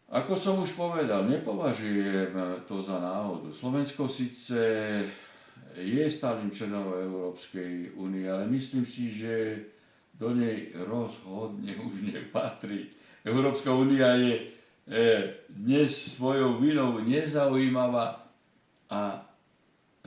Ako som už povedal, nepovažujem to za náhodu. Slovensko síce je stálym členom Európskej únie, ale myslím si, že do nej rozhodne už nepatrí. Európska únia je dnes svojou vinou nezaujímavá a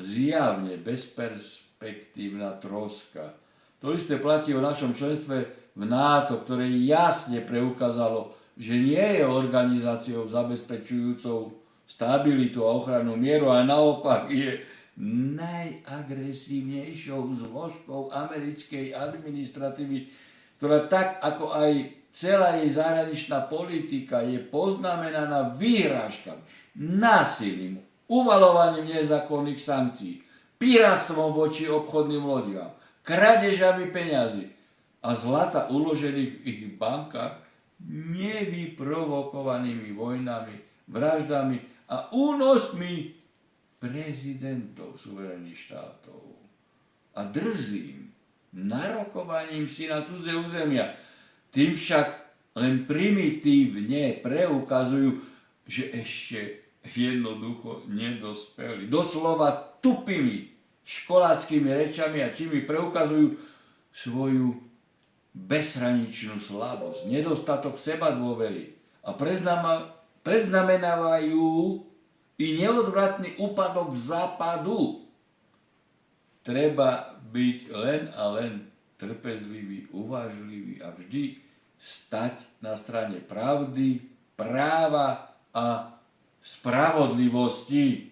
zjavne bezperspektívna troska. To isté platí o našom členstve v NATO, ktoré jasne preukázalo, že nie je organizáciou zabezpečujúcou stabilitu a ochranu mieru, ale naopak je najagresívnejšou zložkou americkej administratívy, ktorá tak ako aj celá jej zahraničná politika je poznamenaná výhrážkami, násilím, uvalovaním nezákonných sankcií, pirátstvom voči obchodným lodiam, krádežami peňazí a zlata uložených v ich bankách, nevyprovokovanými vojnami, vraždami a únosmi prezidentov suverénnych štátov a drzým narokovaním si na cudzie územia. Tým však len primitívne preukazujú, že ešte jednoducho nedospeli. Doslova tupými školáckými rečami a čimi preukazujú svoju bezhraničnú slabosť, nedostatok sebadôvery a preznamenávajú i neodvratný úpadok západu. Treba byť len a len trpezlivý, uvážlivý a vždy stať na strane pravdy, práva a spravodlivosti.